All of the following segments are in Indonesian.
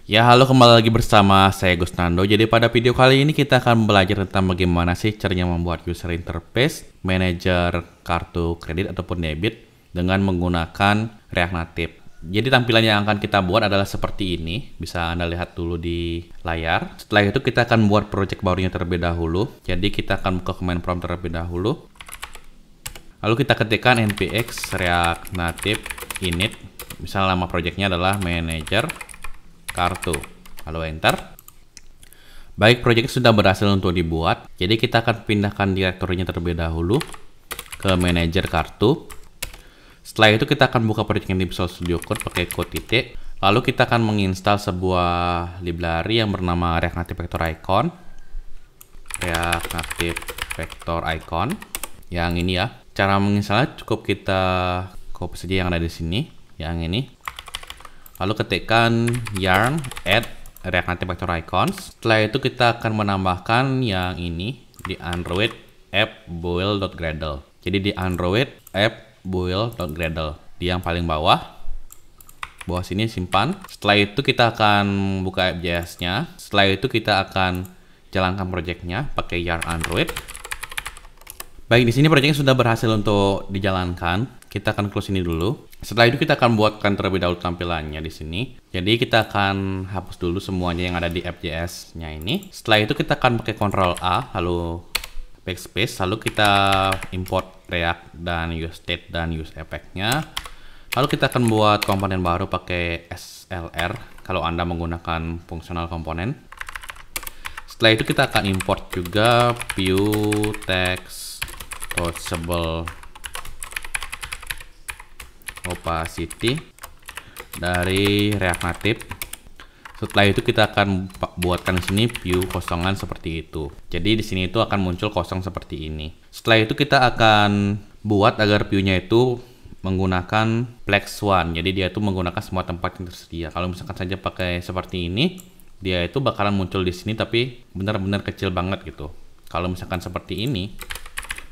Ya, halo, kembali lagi bersama saya Gusnando. Jadi pada video kali ini kita akan belajar tentang bagaimana sih caranya membuat user interface manager kartu kredit ataupun debit dengan menggunakan React Native. Jadi tampilan yang akan kita buat adalah seperti ini. Bisa Anda lihat dulu di layar. Setelah itu kita akan buat project barunya terlebih dahulu. Jadi kita akan buka command prompt terlebih dahulu. Lalu kita ketikkan npx React Native init. Misal nama projectnya adalah manager kartu, lalu enter. Baik, proyek sudah berhasil untuk dibuat. Jadi kita akan pindahkan direktorinya terlebih dahulu ke manajer kartu. Setelah itu kita akan buka proyek yang di Visual Studio Code pakai code titik. Lalu kita akan menginstal sebuah library yang bernama React Native Vector Icon. React Native Vector Icon yang ini ya. Cara menginstalnya cukup kita copy saja yang ada di sini, yang ini. Lalu ketikkan yarn add React Native Vector Icons. Setelah itu kita akan menambahkan yang ini di Android app build.gradle. Jadi di Android app build.gradle di yang paling bawah sini simpan. Setelah itu kita akan buka app.js-nya. Setelah itu kita akan jalankan projectnya pakai yarn Android. Baik, di sini projectnya sudah berhasil untuk dijalankan. Kita akan close ini dulu. Setelah itu kita akan buatkan terlebih dahulu tampilannya di sini. Jadi kita akan hapus dulu semuanya yang ada di app.js-nya ini. Setelah itu kita akan pakai Ctrl A, lalu backspace, lalu kita import React dan use state dan use effect-nya. Lalu kita akan buat komponen baru pakai SLR kalau Anda menggunakan fungsional komponen. Setelah itu kita akan import juga view text touchable opacity dari React Native. Setelah itu kita akan buatkan di sini view kosongan seperti itu. Jadi di sini itu akan muncul kosong seperti ini. Setelah itu kita akan buat agar view-nya itu menggunakan flex one. Jadi dia itu menggunakan semua tempat yang tersedia. Kalau misalkan saja pakai seperti ini, dia itu bakalan muncul di sini tapi benar-benar kecil banget gitu. Kalau misalkan seperti ini,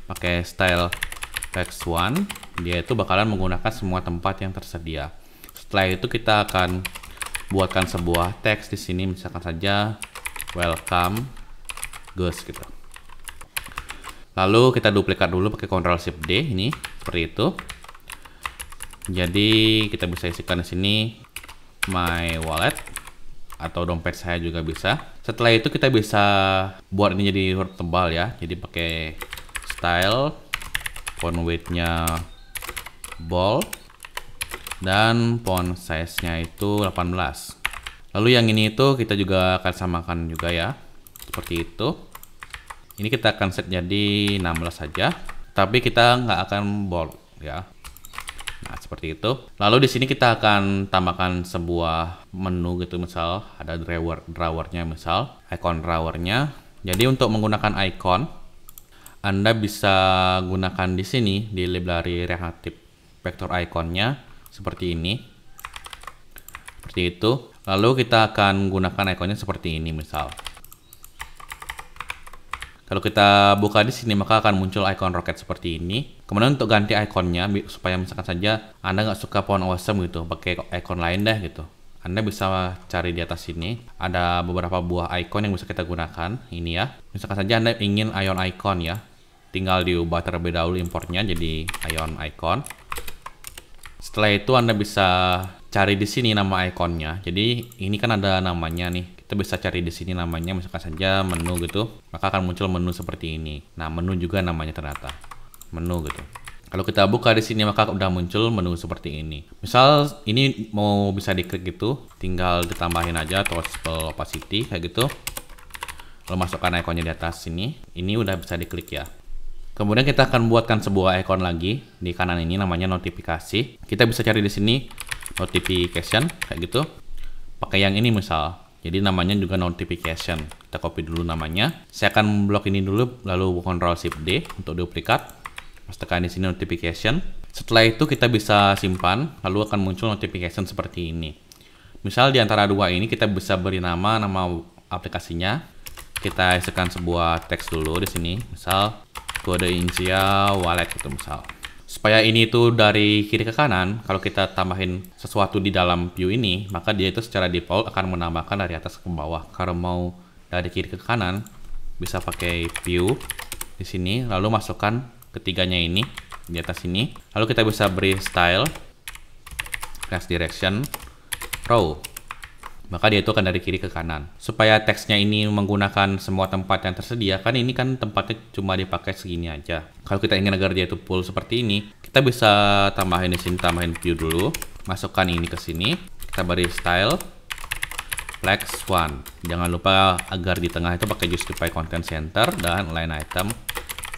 pakai style flex one, dia itu bakalan menggunakan semua tempat yang tersedia. Setelah itu kita akan buatkan sebuah teks di sini, misalkan saja welcome guys gitu. Lalu kita duplikat dulu pakai Ctrl Shift D ini seperti itu. Jadi kita bisa isikan di sini my wallet atau dompet saya juga bisa. Setelah itu kita bisa buat ini jadi huruf tebal ya. Jadi pakai style font width-nya bold dan font size-nya itu 18. Lalu yang ini itu kita juga akan samakan juga ya, seperti itu. Ini kita akan set jadi 16 saja, tapi kita nggak akan bold ya. Nah, seperti itu. Lalu di sini kita akan tambahkan sebuah menu gitu, misal ada drawernya, misal icon drawernya. Jadi untuk menggunakan icon, Anda bisa gunakan di sini di library React Native Vector Icon-nya seperti ini. Seperti itu. Lalu kita akan gunakan ikonnya seperti ini misal. Kalau kita buka di sini maka akan muncul icon roket seperti ini. Kemudian untuk ganti ikonnya supaya misalkan saja Anda nggak suka font awesome gitu, pakai icon lain deh gitu. Anda bisa cari di atas sini, ada beberapa buah icon yang bisa kita gunakan. Ini ya. Misalkan saja Anda ingin ion icon ya. Tinggal diubah terlebih dahulu importnya jadi ion icon. Setelah itu Anda bisa cari di sini nama ikonnya. Jadi ini kan ada namanya nih. Kita bisa cari di sini namanya, misalkan saja menu gitu. Maka akan muncul menu seperti ini. Nah, menu juga namanya ternyata. Menu gitu. Kalau kita buka di sini maka udah muncul menu seperti ini. Misal ini mau bisa diklik gitu, tinggal ditambahin aja touchable opacity kayak gitu. Lalu masukkan ikonnya di atas sini. Ini udah bisa diklik ya. Kemudian kita akan buatkan sebuah icon lagi di kanan ini namanya notifikasi. Kita bisa cari di sini notification kayak gitu. Pakai yang ini misal. Jadi namanya juga notification. Kita copy dulu namanya. Saya akan blok ini dulu lalu Ctrl Shift D untuk duplikat. Mas tekan di sini notification. Setelah itu kita bisa simpan lalu akan muncul notification seperti ini. Misal di antara dua ini kita bisa beri nama aplikasinya. Kita isikan sebuah teks dulu di sini. Misal kode Insia wallet gitu misal. Supaya ini tuh dari kiri ke kanan, kalau kita tambahin sesuatu di dalam view ini, maka dia itu secara default akan menambahkan dari atas ke bawah. Kalau mau dari kiri ke kanan, bisa pakai view di sini, lalu masukkan ketiganya ini di atas ini. Lalu kita bisa beri style, class direction, row. Maka dia itu akan dari kiri ke kanan. Supaya teksnya ini menggunakan semua tempat yang tersedia, kan ini kan tempatnya cuma dipakai segini aja. Kalau kita ingin agar dia itu full seperti ini, kita bisa tambahin di sini, tambahin view dulu, masukkan ini ke sini, kita beri style, flex one. Jangan lupa agar di tengah itu pakai justify content center dan line item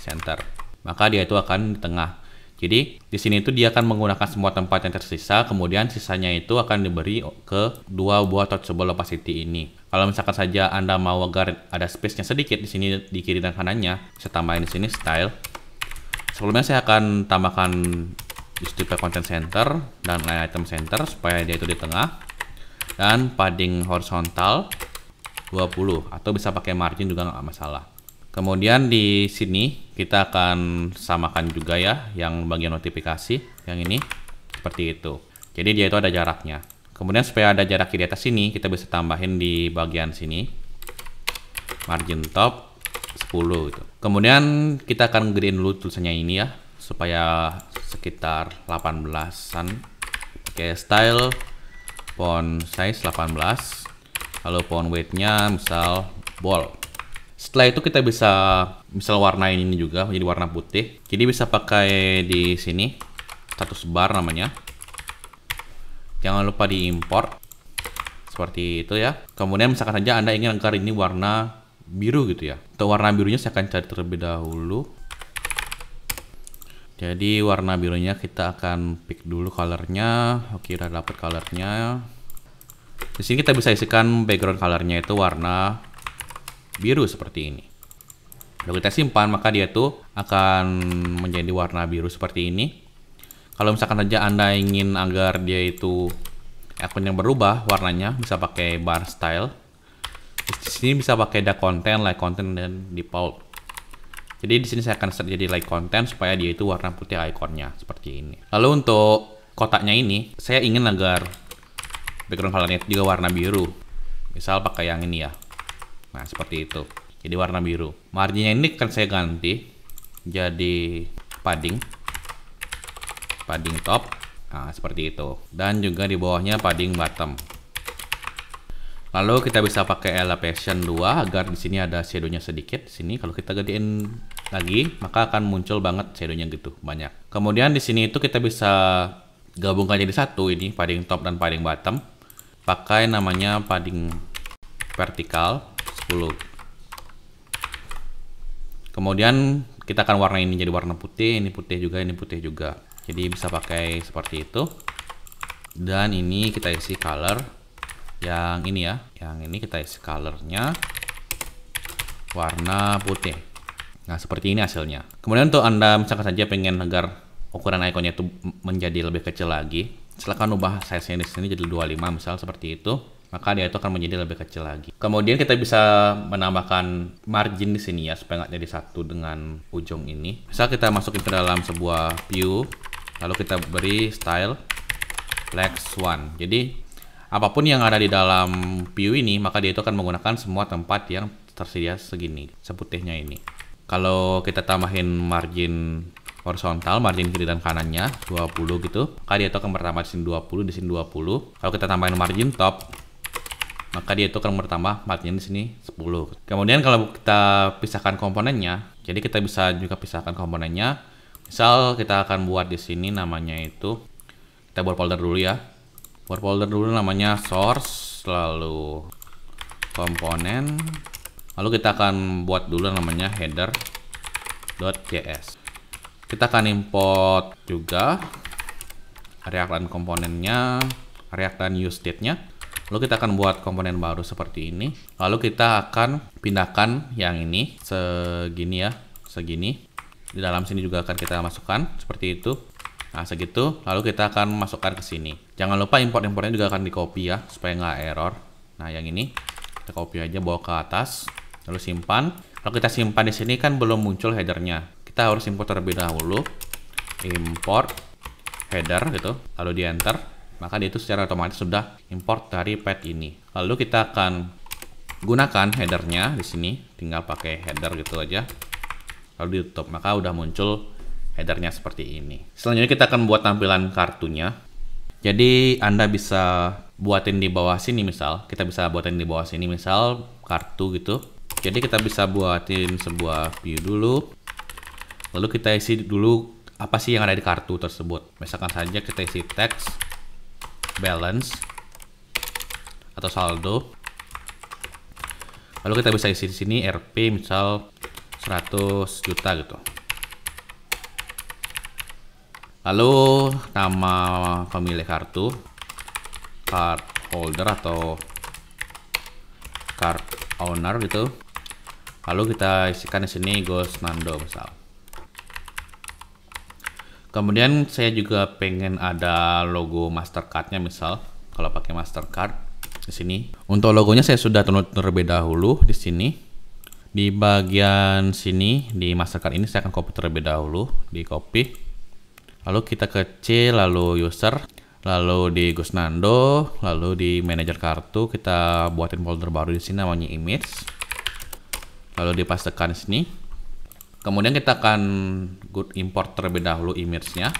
center. Maka dia itu akan di tengah. Jadi di sini itu dia akan menggunakan semua tempat yang tersisa, kemudian sisanya itu akan diberi ke dua buah touchable opacity ini. Kalau misalkan saja Anda mau agar ada space-nya sedikit di sini di kiri dan kanannya, saya tambahin di sini style. Sebelumnya saya akan tambahkan justify content center dan line item center supaya dia itu di tengah, dan padding horizontal 20 atau bisa pakai margin juga nggak masalah. Kemudian di sini kita akan samakan juga ya yang bagian notifikasi yang ini seperti itu. Jadi dia itu ada jaraknya. Kemudian supaya ada jarak di atas sini, kita bisa tambahin di bagian sini margin top 10 gitu. Kemudian kita akan gedein dulu tulisannya ini ya supaya sekitar 18-an. Pakai style font size 18. Lalu font weight-nya misal bold. Setelah itu kita bisa misal warnain ini juga menjadi warna putih. Jadi bisa pakai di sini status bar namanya. Jangan lupa diimport seperti itu ya. Kemudian misalkan saja Anda ingin agar ini warna biru gitu ya. Untuk warna birunya saya akan cari terlebih dahulu. Jadi warna birunya kita akan pick dulu colornya. Oke, udah dapet colornya. Di sini kita bisa isikan background colornya itu warna biru seperti ini. Kalau kita simpan, maka dia tuh akan menjadi warna biru seperti ini. Kalau misalkan saja Anda ingin agar dia itu akun yang berubah warnanya, bisa pakai bar style. Di sini bisa pakai dark content, light content, dan default. Jadi di sini saya akan set jadi light content supaya dia itu warna putih ikonnya seperti ini. Lalu untuk kotaknya ini, saya ingin agar background colornya juga warna biru. Misal pakai yang ini ya. Nah, seperti itu. Jadi warna biru. Marginnya ini akan saya ganti jadi padding top. Nah, seperti itu. Dan juga di bawahnya padding bottom. Lalu kita bisa pakai elevation 2 agar di sini ada shadow-nya sedikit. Di sini kalau kita gedein lagi, maka akan muncul banget shadow-nya gitu, banyak. Kemudian di sini itu kita bisa gabungkan jadi satu ini, padding top dan padding bottom. Pakai namanya padding vertikal 10. Kemudian kita akan warna ini jadi warna putih, ini putih juga, ini putih juga. Jadi bisa pakai seperti itu. Dan ini kita isi color yang ini ya, yang ini kita isi colornya warna putih. Nah, seperti ini hasilnya. Kemudian untuk Anda misalkan saja pengen agar ukuran ikonnya itu menjadi lebih kecil lagi, silakan ubah size-nya di sini jadi 25 misal seperti itu. Maka dia itu akan menjadi lebih kecil lagi. Kemudian kita bisa menambahkan margin di sini ya supaya nggak jadi satu dengan ujung ini. Misal kita masukin ke dalam sebuah view, lalu kita beri style flex one. Jadi apapun yang ada di dalam view ini, maka dia itu akan menggunakan semua tempat yang tersedia segini, seputihnya ini. Kalau kita tambahin margin horizontal, margin kiri dan kanannya 20 gitu, maka dia itu akan bertambah di sini 20, di sini 20. Kalau kita tambahin margin top, maka dia itu akan bertambah margin di sini 10. Kemudian kalau kita pisahkan komponennya, jadi kita bisa juga pisahkan komponennya. Misal kita akan buat di sini namanya itu, kita buat folder dulu ya. Buat folder dulu namanya source, lalu komponen, lalu kita akan buat dulu namanya header.js. Kita akan import juga React dan komponennya, React dan use state-nya. Lalu kita akan buat komponen baru seperti ini. Lalu kita akan pindahkan yang ini segini ya, segini. Di dalam sini juga akan kita masukkan seperti itu. Nah, segitu. Lalu kita akan masukkan ke sini. Jangan lupa import-importnya juga akan di copy ya, supaya nggak error. Nah, yang ini kita copy aja bawa ke atas, lalu simpan. Kalau kita simpan di sini kan belum muncul headernya. Kita harus import terlebih dahulu. import header gitu, lalu di enter, maka dia itu secara otomatis sudah import dari pad ini. Lalu kita akan gunakan headernya di sini, tinggal pakai header gitu aja, lalu ditutup, maka udah muncul headernya seperti ini. Selanjutnya kita akan buat tampilan kartunya. Jadi Anda bisa buatin di bawah sini, misal kita bisa buatin di bawah sini misal kartu gitu. Jadi kita bisa buatin sebuah view dulu, lalu kita isi dulu apa sih yang ada di kartu tersebut. Misalkan saja kita isi teks, balance, atau saldo. Lalu kita bisa isi di sini RP misal 100 juta gitu. Lalu nama pemilik kartu, card holder atau card owner gitu. Lalu kita isikan di sini Ghost Nando misal. Kemudian saya juga pengen ada logo Mastercard-nya misal. Kalau pakai Mastercard di sini. Untuk logonya saya sudah download terlebih dahulu di sini. Di bagian sini di Mastercard ini saya akan copy terlebih dahulu, di copy. Lalu kita ke C, lalu user, lalu di Ghost Nando, lalu di manajer kartu kita buatin folder baru di sini namanya image. Lalu dipastekan di sini. Kemudian kita akan import terlebih dahulu image-nya.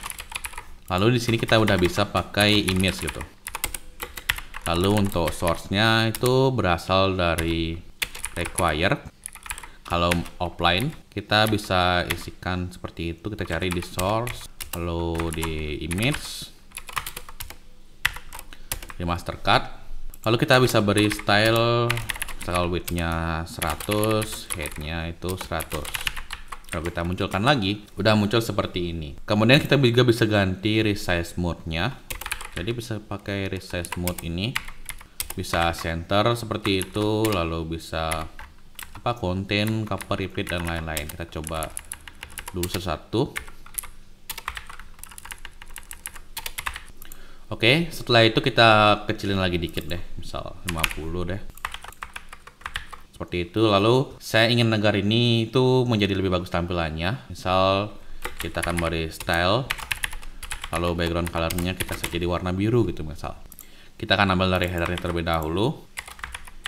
Lalu di sini kita udah bisa pakai image gitu. Lalu untuk source-nya itu berasal dari require. Kalau offline kita bisa isikan seperti itu, kita cari di source, lalu di image, di Mastercard. Lalu kita bisa beri style width-nya 100, height-nya itu 100. Kalau kita munculkan lagi, udah muncul seperti ini. Kemudian kita juga bisa ganti resize mode-nya. Jadi bisa pakai resize mode ini, bisa center seperti itu, lalu bisa konten, cover, repeat, dan lain-lain. Kita coba dulu satu-satu. Oke, setelah itu kita kecilin lagi dikit deh, misal 50 deh. Seperti itu. Lalu saya ingin agar ini itu menjadi lebih bagus tampilannya. Misal kita akan beri style, lalu background colornya kita set jadi warna biru gitu misal. Kita akan ambil dari headernya terlebih dahulu.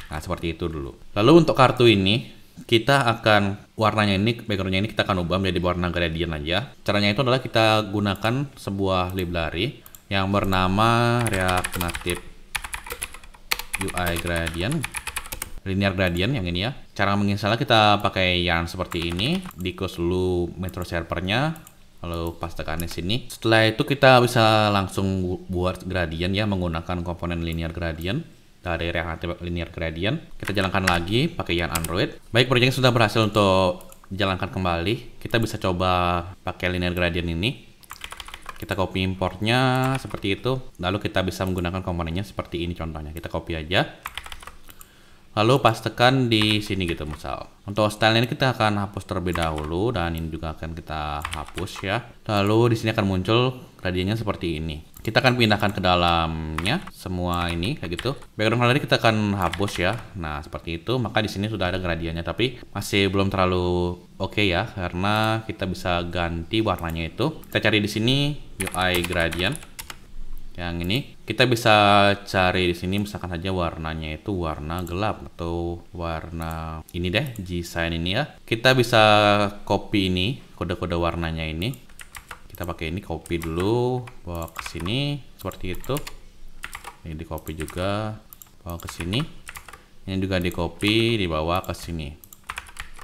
Nah, seperti itu dulu. Lalu untuk kartu ini kita akan warnanya ini, backgroundnya ini kita akan ubah menjadi warna gradient aja. Caranya itu adalah kita gunakan sebuah library yang bernama React Native UI Gradient, Linear Gradient yang ini ya. Cara menginstalnya kita pakai yarn seperti ini, di close dulu metro servernya, lalu pastekan di sini. Setelah itu kita bisa langsung buat gradient ya menggunakan komponen Linear Gradient dari React Native Linear Gradient. Kita jalankan lagi pakai yarn Android. Baik, proyeknya sudah berhasil untuk dijalankan kembali. Kita bisa coba pakai Linear Gradient ini. Kita copy importnya seperti itu, lalu kita bisa menggunakan komponennya seperti ini contohnya. Kita copy aja, lalu pastekan di sini gitu misal. Untuk style ini kita akan hapus terlebih dahulu, dan ini juga akan kita hapus ya. Lalu di sini akan muncul gradiennya seperti ini. Kita akan pindahkan ke dalamnya semua ini kayak gitu. Background color kita akan hapus ya. Nah, seperti itu. Maka di sini sudah ada gradiennya, tapi masih belum terlalu oke ya, karena kita bisa ganti warnanya itu. Kita cari di sini UI gradient yang ini. Kita bisa cari di sini misalkan saja warnanya itu warna gelap atau warna ini deh, G-Sign ini ya. Kita bisa copy ini kode-kode warnanya ini. Kita pakai ini, copy dulu, bawa ke sini seperti itu. Ini di copy juga, bawa ke sini. Ini juga di copy, dibawa ke sini.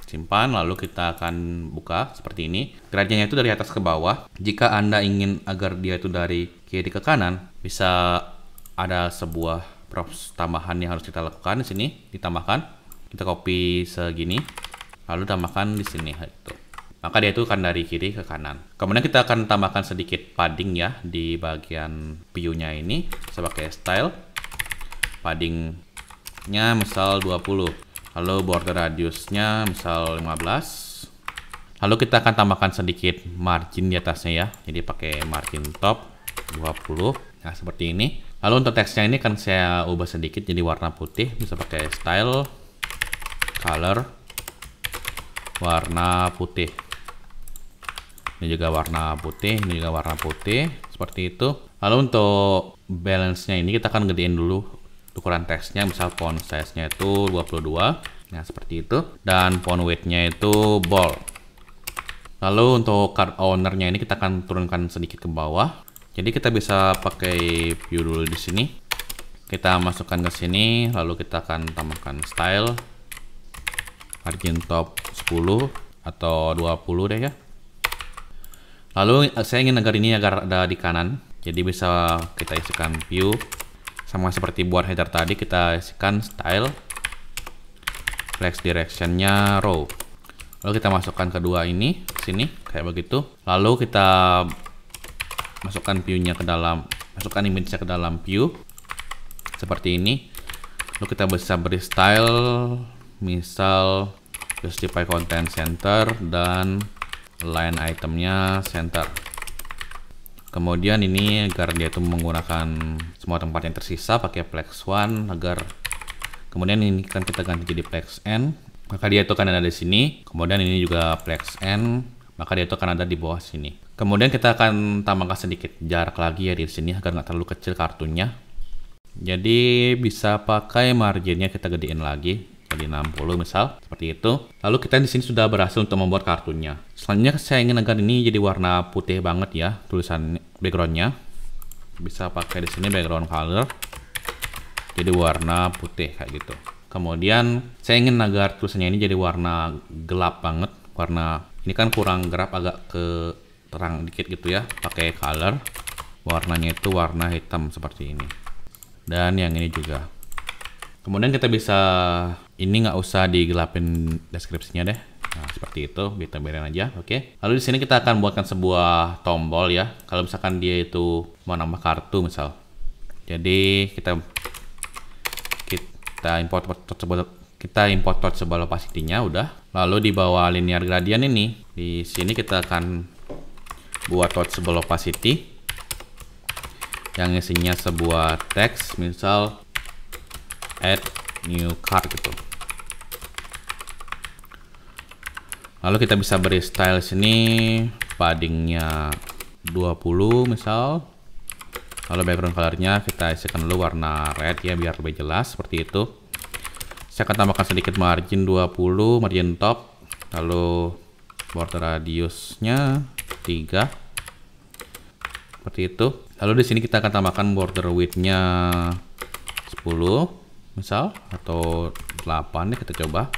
Simpan, lalu kita akan buka seperti ini. Gradiennya itu dari atas ke bawah. Jika Anda ingin agar dia itu dari kiri ke kanan, bisa ada sebuah props tambahan yang harus kita lakukan di sini. Ditambahkan, kita copy segini, lalu tambahkan di sini itu. Maka dia itu akan dari kiri ke kanan. Kemudian kita akan tambahkan sedikit padding ya di bagian view-nya ini. Saya pakai style, padding-nya misal 20. Lalu border radiusnya misal 15. Lalu kita akan tambahkan sedikit margin di atasnya ya. Jadi pakai margin top 20. Nah, seperti ini. Lalu untuk teksnya ini kan saya ubah sedikit jadi warna putih. Bisa pakai style, color, warna putih. Ini juga warna putih, ini juga warna putih, seperti itu. Lalu untuk balance-nya ini kita akan gedein dulu ukuran teksnya, misal font size-nya itu 22. Nah, seperti itu. Dan font weight-nya itu bold. Lalu untuk card owner-nya ini kita akan turunkan sedikit ke bawah. Jadi kita bisa pakai view dulu di sini. Kita masukkan ke sini, lalu kita akan tambahkan style. Margin top 10 atau 20 deh ya. Lalu saya ingin agar ini ada di kanan, jadi bisa kita isikan view. Sama seperti buat header tadi, kita isikan style, flex directionnya row. Lalu kita masukkan kedua ini sini kayak begitu. Lalu kita masukkan view-nya ke dalam, masukkan image-nya ke dalam view seperti ini. Lalu kita bisa beri style, misal justify content center dan line itemnya center. Kemudian ini agar dia itu menggunakan semua tempat yang tersisa pakai flex 1 agar kemudian ini kan kita ganti jadi flex n, maka dia itu akan ada di sini. Kemudian ini juga flex n, maka dia itu akan ada di bawah sini. Kemudian kita akan tambahkan sedikit jarak lagi ya di sini agar nggak terlalu kecil kartunya. Jadi bisa pakai marginnya kita gedein lagi. Jadi 60 misal, seperti itu. Lalu kita di sini sudah berhasil untuk membuat kartunya. Selanjutnya saya ingin agar ini jadi warna putih banget ya, tulisan backgroundnya. Bisa pakai di sini background color, jadi warna putih kayak gitu. Kemudian saya ingin agar tulisannya ini jadi warna gelap banget. Warna ini kan kurang gelap, agak ke terang dikit gitu ya. Pakai color, warnanya itu warna hitam seperti ini. Dan yang ini juga. Kemudian kita bisa, ini nggak usah digelapin deskripsinya deh. Nah, seperti itu, kita biarin aja, oke. Lalu di sini kita akan buatkan sebuah tombol ya. Kalau misalkan dia itu mau nambah kartu misal. Jadi kita import touchable opacity-nya udah. Lalu di bawah linear gradient ini, di sini kita akan buat touchable opacity yang isinya sebuah teks, misal add new card gitu. Lalu kita bisa beri style sini, paddingnya 20 misal. Lalu background colornya kita isikan dulu warna red ya biar lebih jelas seperti itu. Saya akan tambahkan sedikit margin 20, margin top. Lalu border radiusnya 3. Seperti itu. Lalu di sini kita akan tambahkan border width-nya 10 misal atau 8 nih, kita coba.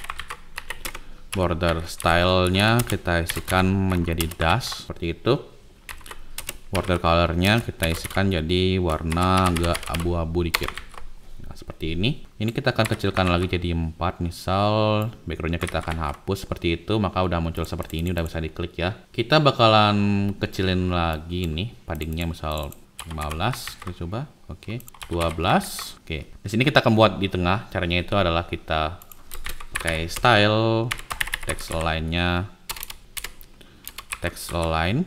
Border style-nya kita isikan menjadi dash seperti itu. Border color-nya kita isikan jadi warna agak abu-abu dikit. Nah, seperti ini. Ini kita akan kecilkan lagi jadi 4 misal. Background-nya kita akan hapus seperti itu, maka udah muncul seperti ini, udah bisa diklik ya. Kita bakalan kecilin lagi nih padding-nya misal 15, kita coba. Oke, 12. Oke. Di sini kita akan buat di tengah. Caranya itu adalah kita pakai style, text align-nya, text align.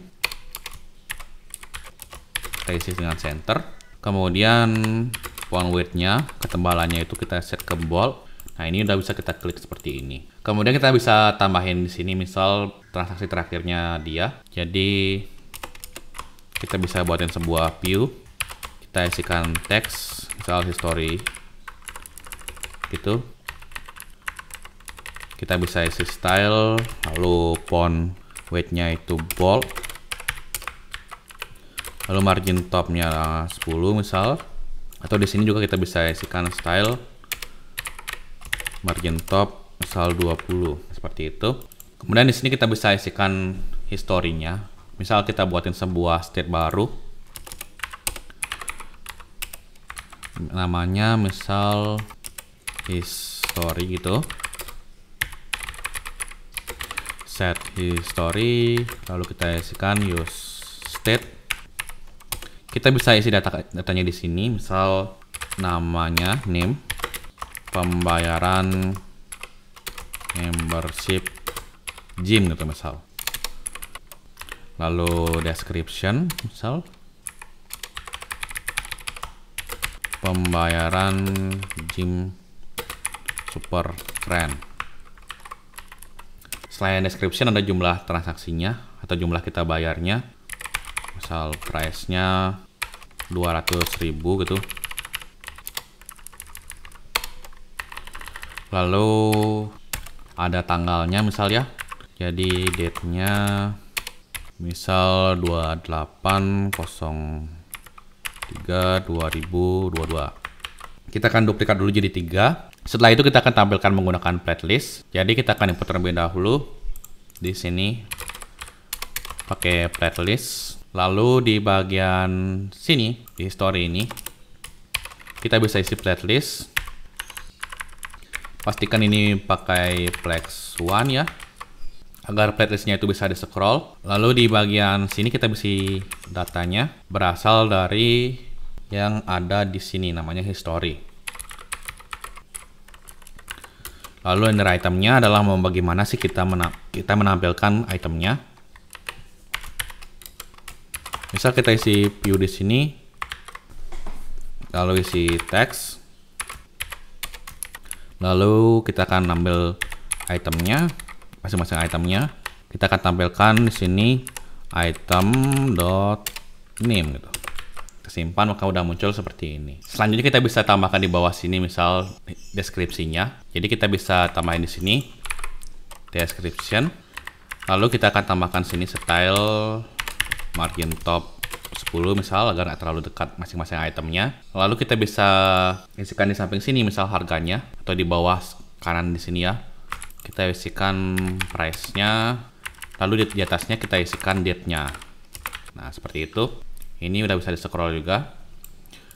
Kita isi dengan center. Kemudian font width-nya, ketebalannya itu kita set ke bold. Nah, ini udah bisa kita klik seperti ini. Kemudian kita bisa tambahin di sini misal transaksi terakhirnya dia. Jadi kita bisa buatin sebuah view, kita isikan teks misal history gitu. Kita bisa isi style, lalu font weight-nya itu bold, lalu margin top-nya 10 misal. Atau di sini juga kita bisa isikan style, margin top misal 20 seperti itu. Kemudian di sini kita bisa isikan historinya. Misal kita buatin sebuah state baru, namanya misal history gitu. Set history, lalu kita isikan use state. Kita bisa isi datanya di sini, misal namanya name, pembayaran membership gym gitu misal. Lalu description misal pembayaran gym super keren. Selain description ada jumlah transaksinya atau jumlah kita bayarnya. Misal price-nya 200.000 gitu. Lalu ada tanggalnya misal ya. Jadi date-nya misal 28/03/2022. Kita akan duplikat dulu jadi 3. Setelah itu kita akan tampilkan menggunakan playlist. Jadi kita akan import terlebih dahulu di sini pakai playlist. Lalu di bagian sini di history ini kita bisa isi playlist. Pastikan ini pakai Plex One ya, agar playlistnya itu bisa di scroll. Lalu di bagian sini kita bisa datanya berasal dari yang ada di sini, namanya history. Lalu enter itemnya adalah mau bagaimana sih kita menampilkan itemnya. Misal kita isi view di sini, lalu isi teks, lalu kita akan ambil itemnya, masing-masing itemnya. Kita akan tampilkan di sini item.name gitu. Simpan, maka udah muncul seperti ini. Selanjutnya kita bisa tambahkan di bawah sini misal deskripsinya. Jadi kita bisa tambahin di sini description. Lalu kita akan tambahkan sini style margin top 10 misal agar nggak terlalu dekat masing-masing itemnya. Lalu kita bisa isikan di samping sini misal harganya, atau di bawah kanan di sini ya. Kita isikan price-nya. Lalu di atasnya kita isikan date-nya. Nah, seperti itu. Ini udah bisa di scroll juga.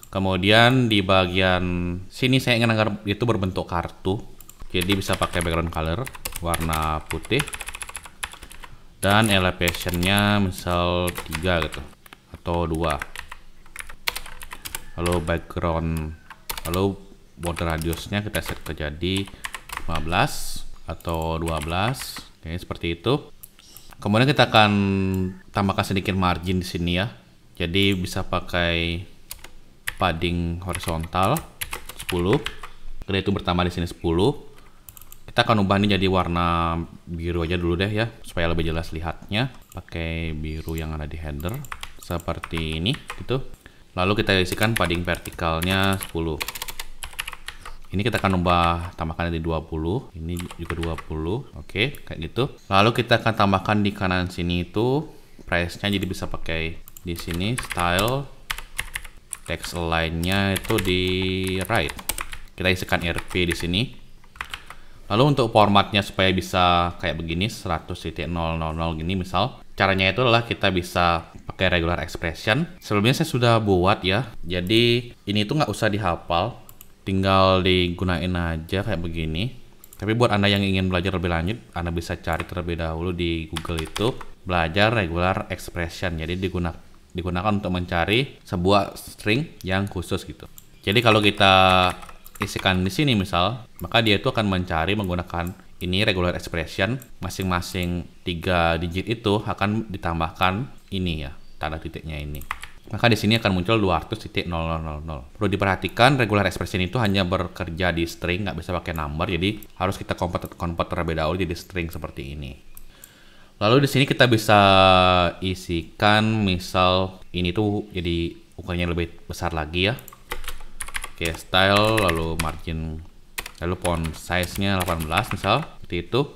Kemudian di bagian sini saya ingin agar itu berbentuk kartu. Jadi bisa pakai background color warna putih. Dan elevation-nya misal 3 gitu. Atau 2. Lalu background, lalu border radiusnya kita set ke jadi 15 atau 12. Oke, seperti itu. Kemudian kita akan tambahkan sedikit margin di sini ya. Jadi bisa pakai padding horizontal 10. Kita itu bertambah di sini 10. Kita akan ubah ini jadi warna biru aja dulu deh ya, supaya lebih jelas lihatnya. Pakai biru yang ada di header seperti ini gitu. Lalu kita isikan padding vertikalnya 10. Ini kita akan ubah, tambahkan di 20. Ini juga 20. Oke, kayak gitu. Lalu kita akan tambahkan di kanan sini itu price-nya, jadi bisa pakai di sini style, text align-nya itu di right. Kita isikan RP di sini. Lalu untuk formatnya supaya bisa kayak begini 100.000 gini misal. Caranya itu adalah kita bisa pakai regular expression. Sebelumnya saya sudah buat ya. Jadi ini tuh nggak usah dihafal, tinggal digunain aja kayak begini. Tapi buat Anda yang ingin belajar lebih lanjut, Anda bisa cari terlebih dahulu di Google itu belajar regular expression. Jadi digunakan untuk mencari sebuah string yang khusus gitu. Jadi kalau kita isikan di sini misal, maka dia itu akan mencari menggunakan ini regular expression. Masing-masing 3 digit itu akan ditambahkan ini ya, tanda titiknya ini. Maka di sini akan muncul 200.0000. Perlu diperhatikan regular expression itu hanya bekerja di string, nggak bisa pakai number. Jadi harus kita convert terlebih dahulu jadi string seperti ini. Lalu di sini kita bisa isikan misal ini tuh jadi ukurannya lebih besar lagi ya. Oke, style, lalu margin, lalu font size-nya 18 misal, seperti itu.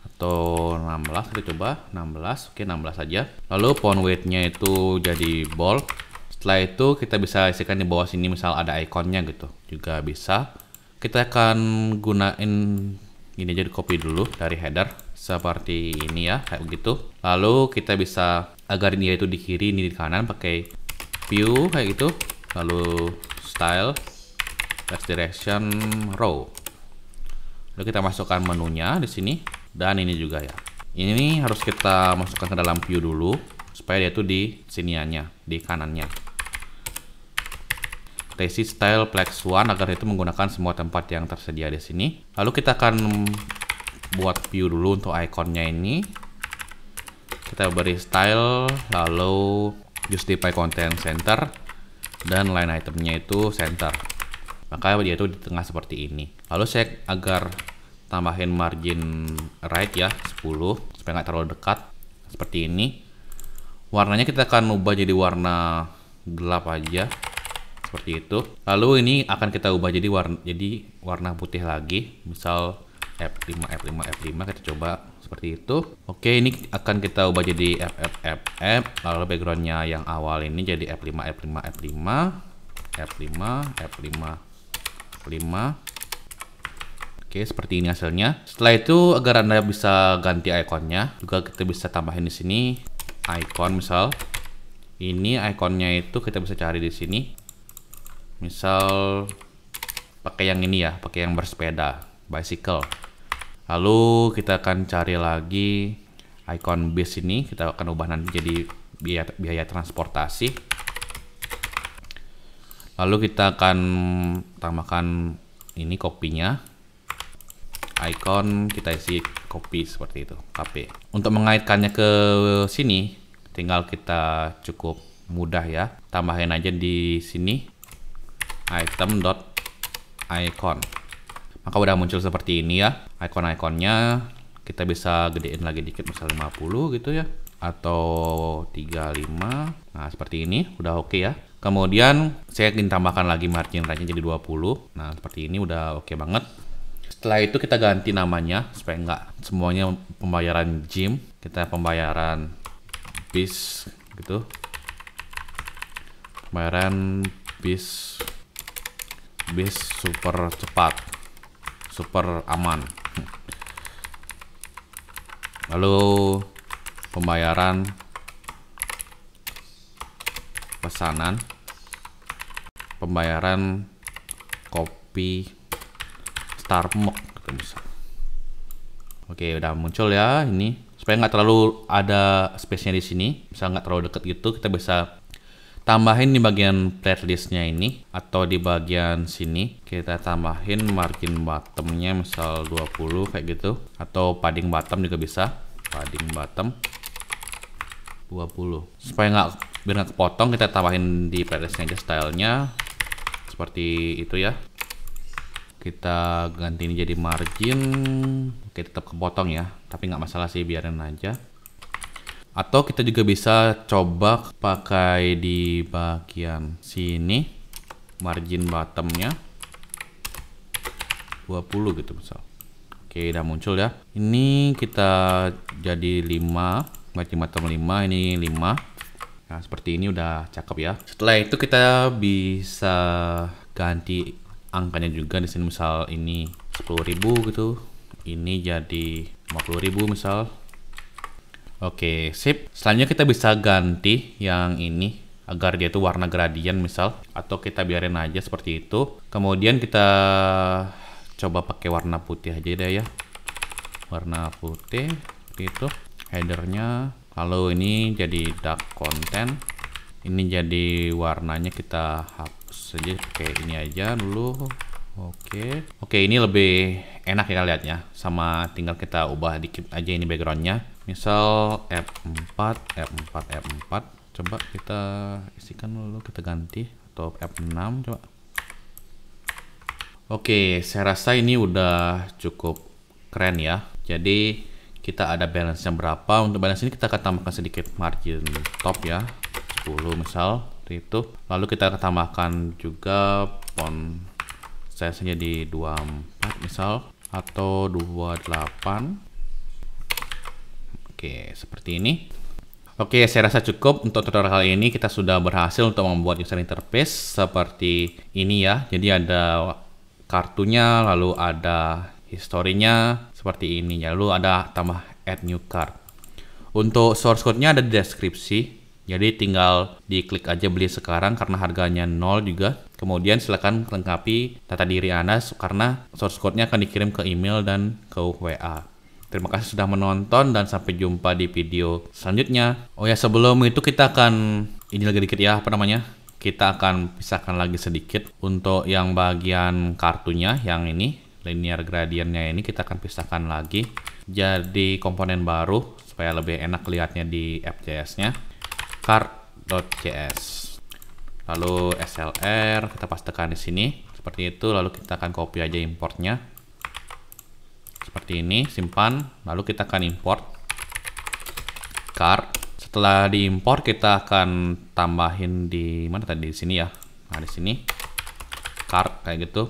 Atau 16, kita coba 16, oke 16 aja. Lalu font weight-nya itu jadi bold. Setelah itu kita bisa isikan di bawah sini misal ada ikonnya gitu, juga bisa. Kita akan gunain ini aja, di copy dulu dari header seperti ini ya, kayak begitu. Lalu kita bisa agar dia itu di kiri, ini di kanan, pakai view kayak gitu. Lalu style, text direction, row. Lalu kita masukkan menunya di sini, dan ini juga ya. Ini harus kita masukkan ke dalam view dulu supaya dia itu di siniannya, di kanannya. Kita isi style Plex One agar itu menggunakan semua tempat yang tersedia di sini. Lalu kita akan buat view dulu untuk ikonnya ini. Kita beri style, lalu justify content center, dan line itemnya itu center. Maka dia itu di tengah seperti ini. Lalu saya agar tambahin margin right ya 10 supaya nggak terlalu dekat. seperti ini. Warnanya kita akan ubah jadi warna gelap aja, seperti itu. Lalu ini akan kita ubah jadi warna putih lagi, misal F5 F5 F5, kita coba seperti itu. Oke, ini akan kita ubah jadi FF. Lalu backgroundnya yang awal ini jadi F5 F5 F5 F5 F5 F5. Oke, seperti ini hasilnya. Setelah itu, agar Anda bisa ganti ikonnya, juga kita bisa tambahin di sini icon. Misal ini ikonnya itu kita bisa cari di sini. Misal pakai yang ini ya, pakai yang bersepeda, bicycle. Lalu kita akan cari lagi icon bis ini, kita akan ubah nanti jadi biaya transportasi. Lalu kita akan tambahkan ini kopinya. Icon kita isi kopi seperti itu, KP. Untuk mengaitkannya ke sini, tinggal kita cukup mudah ya. Tambahin aja di sini item.icon. Maka udah muncul seperti ini ya. Icon-iconnya kita bisa gedein lagi dikit, misal 50 gitu ya, atau 35. Nah, seperti ini udah oke ya. Kemudian saya ingin tambahkan lagi margin rate-nya jadi 20. Nah, seperti ini udah oke banget. Setelah itu kita ganti namanya supaya nggak semuanya pembayaran gym, kita pembayaran bis gitu. Pembayaran bis super cepat, super aman. Lalu pembayaran pesanan, pembayaran kopi Starbucks gitu bisa. Oke, udah muncul ya ini. Supaya nggak terlalu ada space-nya di sini, bisa nggak terlalu deket gitu, kita bisa tambahin di bagian playlistnya ini, atau di bagian sini kita tambahin margin bottomnya misal 20 kayak gitu, atau padding bottom juga bisa, padding bottom 20. Supaya biar nggak kepotong, kita tambahin di playlistnya aja stylenya seperti itu ya. Kita ganti ini jadi margin. Oke, tetap kepotong ya, tapi nggak masalah sih, biarin aja. Atau kita juga bisa coba pakai di bagian sini margin bottomnya 20 gitu misal. Oke, udah muncul ya. Ini kita jadi 5, margin bottom 5, ini 5. Nah, seperti ini udah cakep ya. Setelah itu kita bisa ganti angkanya juga di sini, misal ini 10.000 gitu. Ini jadi 50.000 misal. Oke, sip. Selanjutnya kita bisa ganti yang ini agar dia itu warna gradient misal, atau kita biarin aja seperti itu. Kemudian kita coba pakai warna putih aja deh ya. Warna putih itu headernya. Lalu ini jadi dark content. Ini jadi warnanya kita hapus saja, pakai ini aja dulu. Oke, ini lebih enak ya lihatnya. Sama tinggal kita ubah dikit aja ini backgroundnya. Misal F4. Coba kita isikan dulu, kita ganti, atau F6 coba. Oke, saya rasa ini udah cukup keren ya. Jadi kita ada balance-nya berapa. Untuk balance ini kita akan tambahkan sedikit margin top ya, 10 misal itu. Lalu kita akan tambahkan juga font size-nya di 24 misal, atau 28. Oke, seperti ini. Oke, saya rasa cukup untuk tutorial kali ini. Kita sudah berhasil untuk membuat user interface seperti ini ya. Jadi ada kartunya, lalu ada historinya seperti ini. Lalu ada tambah add new card. Untuk source code-nya ada di deskripsi. Jadi tinggal diklik aja beli sekarang karena harganya 0 juga. Kemudian silakan lengkapi data diri Anda karena source code-nya akan dikirim ke email dan ke WA. Terima kasih sudah menonton dan sampai jumpa di video selanjutnya. Oh ya, sebelum itu kita akan ini lagi dikit ya, kita akan pisahkan lagi sedikit untuk yang bagian kartunya, yang ini linear gradientnya ini kita akan pisahkan lagi jadi komponen baru supaya lebih enak lihatnya di app.js-nya. card.js, lalu slr kita pastekan di sini seperti itu. Lalu kita akan copy aja importnya seperti ini, simpan. Lalu kita akan import card. Setelah diimpor kita akan tambahin di mana tadi, di sini ya. Nah, di sini card kayak gitu.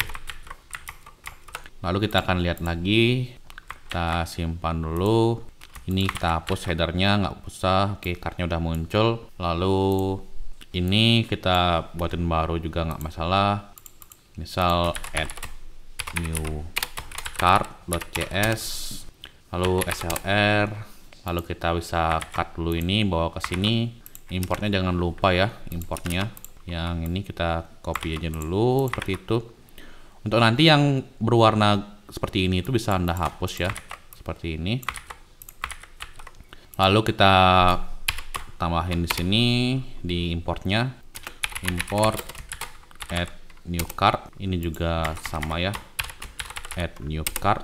Lalu kita akan lihat lagi. Kita simpan dulu. Ini kita hapus headernya, nggak usah. Oke, cardnya udah muncul. Lalu ini kita buatin baru juga nggak masalah. Misal add new card.js, lalu slr, lalu kita bisa cut dulu ini, bawa ke sini. Importnya jangan lupa ya, importnya yang ini kita copy aja dulu seperti itu. Untuk nanti yang berwarna seperti ini itu bisa Anda hapus ya, seperti ini. Lalu kita tambahin di sini di importnya, import add new card. Ini juga sama ya, add new card.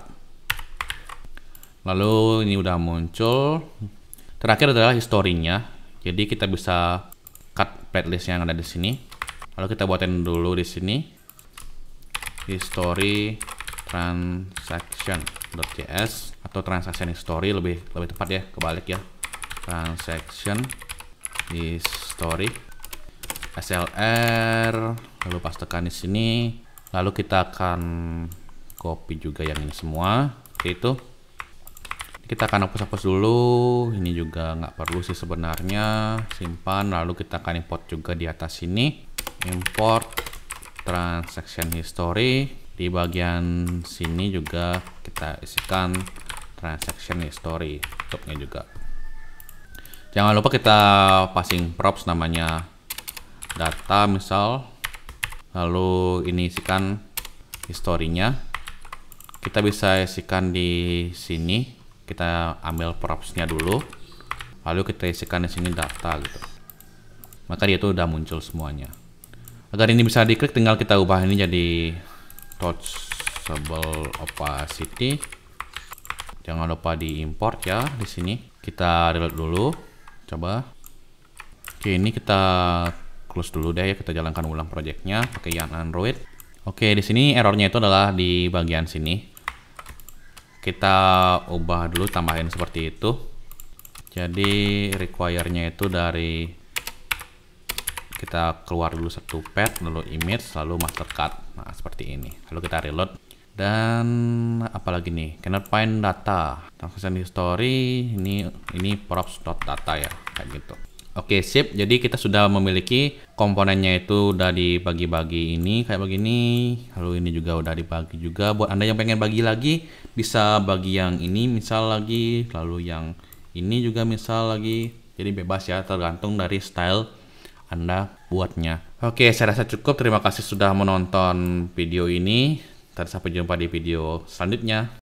Lalu ini udah muncul. Terakhir adalah historinya. Jadi kita bisa cut playlist yang ada di sini. Lalu kita buatin dulu di sini history transaction.js atau transaction history, lebih tepat ya, kebalik ya. Transaction history slr, lalu pastekan di sini. Lalu kita akan copy juga yang ini semua, seperti itu. Kita akan hapus dulu. Ini juga nggak perlu sih sebenarnya, simpan. Lalu kita akan import juga di atas sini, import transaction history. Di bagian sini juga kita isikan transaction history, tutupnya juga. Jangan lupa kita passing props namanya data misal. Lalu ini isikan historinya. Kita bisa isikan di sini. Kita ambil propsnya dulu. Lalu kita isikan di sini data gitu. Maka dia itu udah muncul semuanya. Agar ini bisa diklik, tinggal kita ubah ini jadi touchable opacity. Jangan lupa diimport ya di sini. Kita reload dulu. Coba. Oke, ini kita close dulu deh ya, kita jalankan ulang projectnya pakai yang Android. Oke, di sini errornya itu adalah di bagian sini. Kita ubah dulu, tambahin seperti itu. Jadi require-nya itu dari, kita keluar dulu satu path, lalu image, lalu master card. Nah, seperti ini. Lalu kita reload. Dan apalagi nih, cannot find data. Transaction history, ini props.data ya, kayak gitu. Oke, sip. Jadi kita sudah memiliki komponennya itu udah dibagi-bagi ini kayak begini. Lalu ini juga udah dibagi juga. Buat Anda yang pengen bagi lagi, bisa bagi yang ini misal lagi, lalu yang ini juga misal lagi. Jadi bebas ya, tergantung dari style Anda buatnya. Oke, saya rasa cukup. Terima kasih sudah menonton video ini. Sampai jumpa di video selanjutnya.